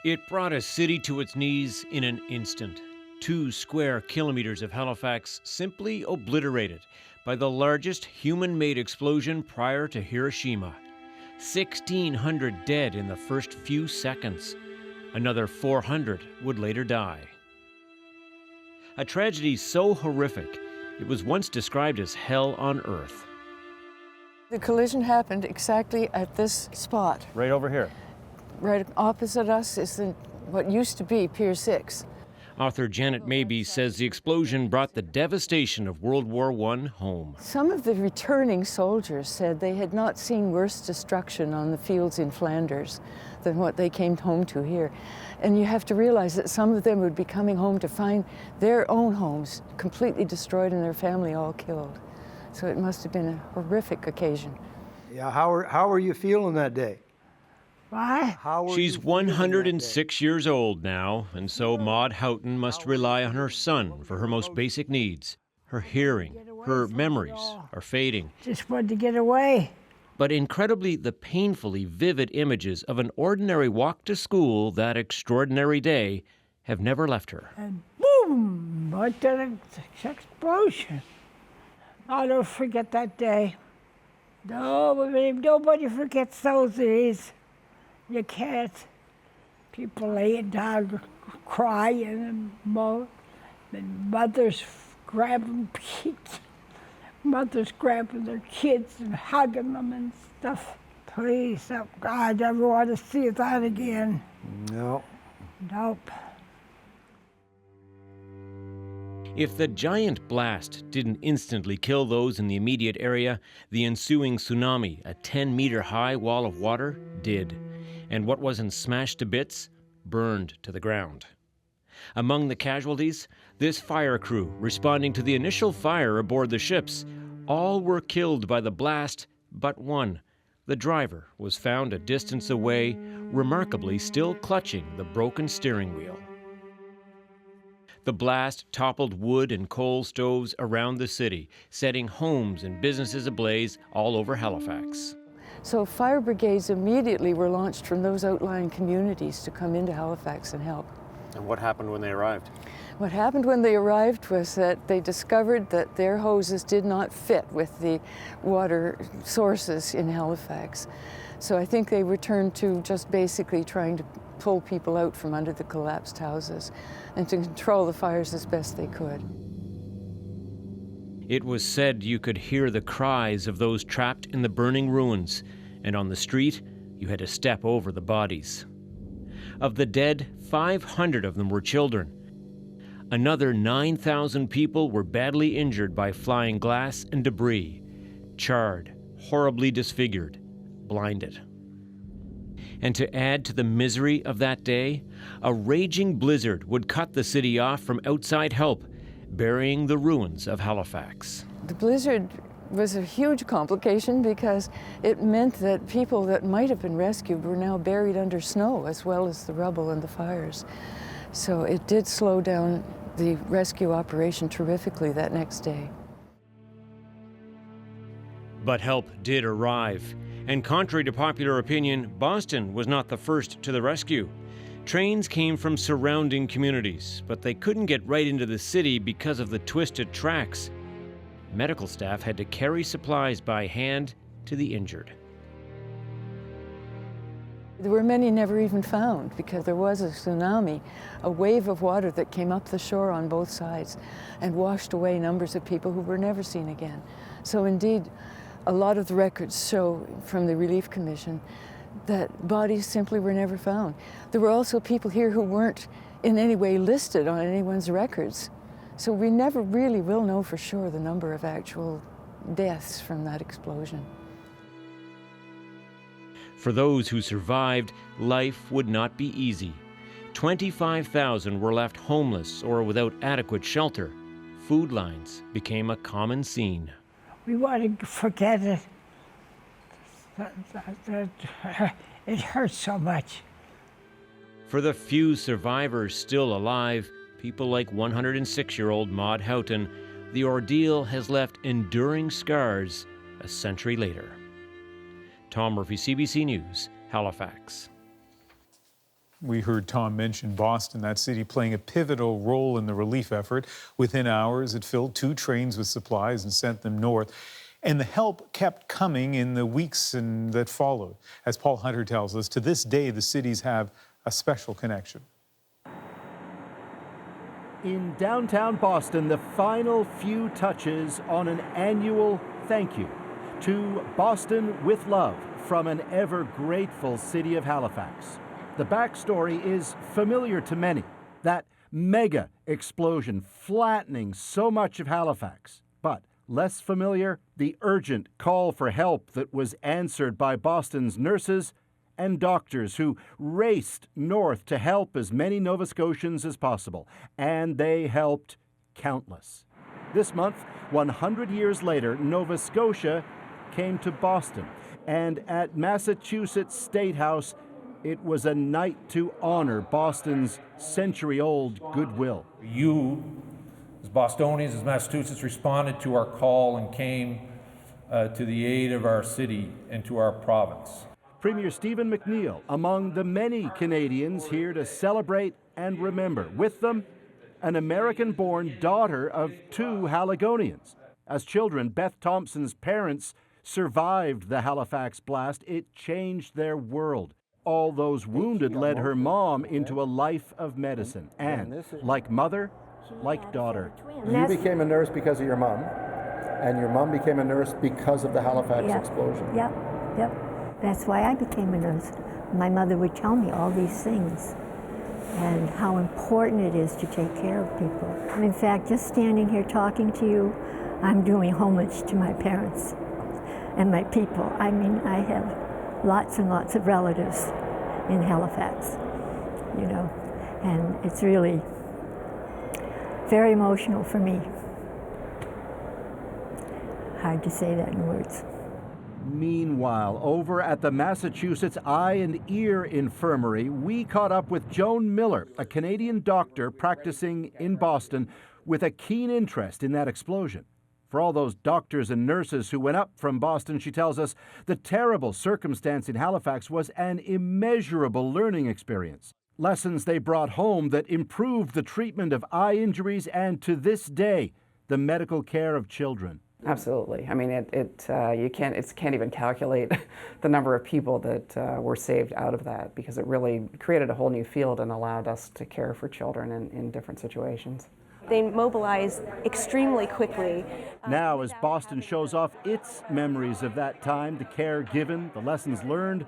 It brought a city to its knees in an instant. 2 square kilometers of Halifax simply obliterated by the largest human-made explosion prior to Hiroshima. 1,600 dead in the first few seconds. Another 400 would later die. A tragedy so horrific, it was once described as hell on earth. The collision happened exactly at this spot. Right over here. Right opposite us is what used to be Pier 6. Author Janet Mabey says the explosion brought the devastation of World War I home. Some of the returning soldiers said they had not seen worse destruction on the fields in Flanders than what they came home to here. And you have to realize that some of them would be coming home to find their own homes completely destroyed and their family all killed. So it must have been a horrific occasion. Yeah, how are you feeling that day? She's 106 years old now, and so Maud Houghton must rely on her son for her most basic needs. Her hearing, her memories are fading. Just wanted to get away. But incredibly, the painfully vivid images of an ordinary walk to school that extraordinary day have never left her. And boom! What an explosion. I'll never forget that day. Nobody forgets those days. You can't. People laying down, crying, and mothers grabbing their kids and hugging them and stuff. Please, oh God, I never want to see that again. No. Nope. If the giant blast didn't instantly kill those in the immediate area, the ensuing tsunami, a 10-meter-high wall of water, did. And what wasn't smashed to bits, burned to the ground. Among the casualties, this fire crew responding to the initial fire aboard the ships. All were killed by the blast, but one. The driver was found a distance away, remarkably still clutching the broken steering wheel. The blast toppled wood and coal stoves around the city, setting homes and businesses ablaze all over Halifax. So fire brigades immediately were launched from those outlying communities to come into Halifax and help. And what happened when they arrived? What happened when they arrived was that they discovered that their hoses did not fit with the water sources in Halifax. So I think they returned to just basically trying to pull people out from under the collapsed houses and to control the fires as best they could. It was said you could hear the cries of those trapped in the burning ruins, and on the street, you had to step over the bodies. Of the dead, 500 of them were children. Another 9,000 people were badly injured by flying glass and debris, charred, horribly disfigured, blinded. And to add to the misery of that day, a raging blizzard would cut the city off from outside help, burying the ruins of Halifax. The blizzard was a huge complication because it meant that people that might have been rescued were now buried under snow as well as the rubble and the fires. So it did slow down the rescue operation terrifically that next day. But help did arrive, and contrary to popular opinion, Boston was not the first to the rescue. Trains came from surrounding communities, but they couldn't get right into the city because of the twisted tracks. Medical staff had to carry supplies by hand to the injured. There were many never even found because there was a tsunami, a wave of water that came up the shore on both sides and washed away numbers of people who were never seen again. So indeed, a lot of the records show from the Relief Commission that bodies simply were never found. There were also people here who weren't in any way listed on anyone's records. So we never really will know for sure the number of actual deaths from that explosion. For those who survived, life would not be easy. 25,000 were left homeless or without adequate shelter. Food lines became a common scene. We want to forget it. It hurts so much. For the few survivors still alive, people like 106-year-old Maud Houghton, the ordeal has left enduring scars a century later. Tom Murphy, CBC News, Halifax. We heard Tom mention Boston, that city playing a pivotal role in the relief effort. Within hours, it filled 2 trains with supplies and sent them north. And the help kept coming in the weeks that followed. As Paul Hunter tells us, to this day, the cities have a special connection. In downtown Boston, the final few touches on an annual thank you to Boston with love from an ever grateful city of Halifax. The backstory is familiar to many, that mega explosion flattening so much of Halifax. But less familiar, the urgent call for help that was answered by Boston's nurses and doctors who raced north to help as many Nova Scotians as possible. And they helped countless. This month, 100 years later, Nova Scotia came to Boston. And at Massachusetts State House, it was a night to honor Boston's century-old goodwill. You, as Bostonians, as Massachusetts, responded to our call and came to the aid of our city and to our province. Premier Stephen McNeil, among the many Canadians here to celebrate and remember. With them, an American-born daughter of 2 Haligonians. As children, Beth Thompson's parents survived the Halifax blast. It changed their world. All those wounded led her mom into a life of medicine. And, like mother, like daughter. You became a nurse because of your mom, and your mom became a nurse because of the Halifax explosion. Yep. That's why I became a nurse. My mother would tell me all these things and how important it is to take care of people. And in fact, just standing here talking to you, I'm doing homage to my parents and my people. I mean, I have lots and lots of relatives in Halifax, you know, and it's really very emotional for me. Hard to say that in words. Meanwhile, over at the Massachusetts Eye and Ear Infirmary, we caught up with Joan Miller, a Canadian doctor practicing in Boston with a keen interest in that explosion. For all those doctors and nurses who went up from Boston, she tells us, the terrible circumstance in Halifax was an immeasurable learning experience. Lessons they brought home that improved the treatment of eye injuries and, to this day, the medical care of children. Absolutely. I mean, you can't even calculate the number of people that were saved out of that, because it really created a whole new field and allowed us to care for children in different situations. They mobilized extremely quickly. Now, as Boston shows off its memories of that time, the care given, the lessons learned,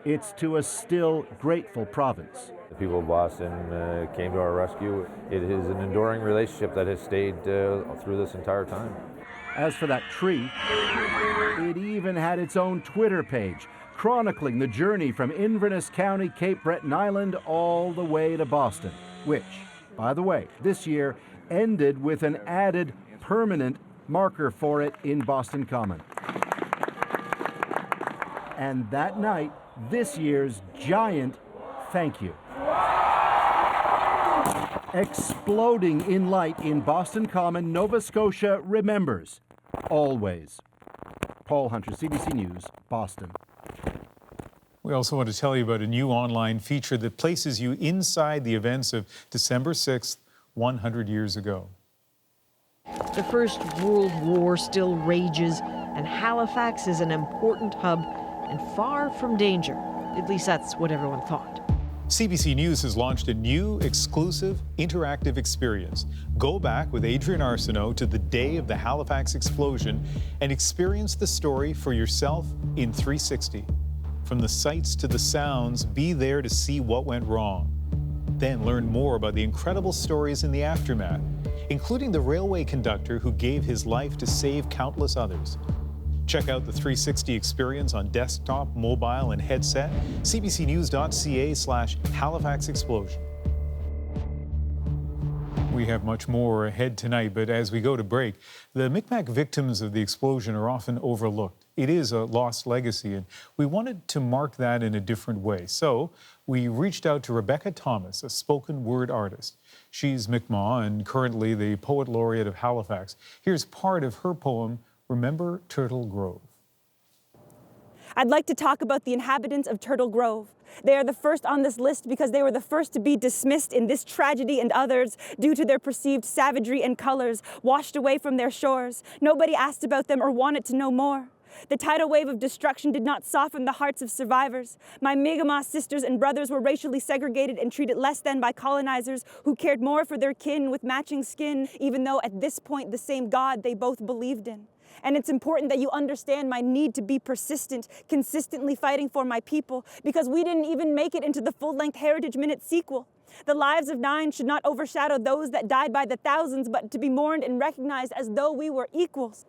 it's to a still grateful province. The people of Boston came to our rescue. It is an enduring relationship that has stayed through this entire time. As for that tree, it even had its own Twitter page, chronicling the journey from Inverness County, Cape Breton Island, all the way to Boston, which, by the way, this year ended with an added permanent marker for it in Boston Common. And that night, this year's giant thank you. Exploding in light in Boston Common, Nova Scotia remembers, always. Paul Hunter, CBC News, Boston. We also want to tell you about a new online feature that places you inside the events of December 6th, 100 years ago. The First World War still rages, and Halifax is an important hub and far from danger. At least that's what everyone thought. CBC News has launched a new, exclusive, interactive experience. Go back with Adrian Arsenault to the day of the Halifax explosion and experience the story for yourself in 360. From the sights to the sounds, be there to see what went wrong. Then learn more about the incredible stories in the aftermath, including the railway conductor who gave his life to save countless others. Check out the 360 experience on desktop, mobile, and headset. cbcnews.ca/Halifax Explosion. We have much more ahead tonight, but as we go to break, the Micmac victims of the explosion are often overlooked. It is a lost legacy, and we wanted to mark that in a different way. So we reached out to Rebecca Thomas, a spoken word artist. She's Mi'kmaq and currently the Poet Laureate of Halifax. Here's part of her poem, Remember Turtle Grove. I'd like to talk about the inhabitants of Turtle Grove. They are the first on this list because they were the first to be dismissed in this tragedy and others due to their perceived savagery and colors, washed away from their shores. Nobody asked about them or wanted to know more. The tidal wave of destruction did not soften the hearts of survivors. My Mi'kmaq sisters and brothers were racially segregated and treated less than by colonizers who cared more for their kin with matching skin, even though at this point the same God they both believed in. And it's important that you understand my need to be persistent, consistently fighting for my people, because we didn't even make it into the full-length Heritage Minute sequel. The lives of 9 should not overshadow those that died by the thousands, but to be mourned and recognized as though we were equals.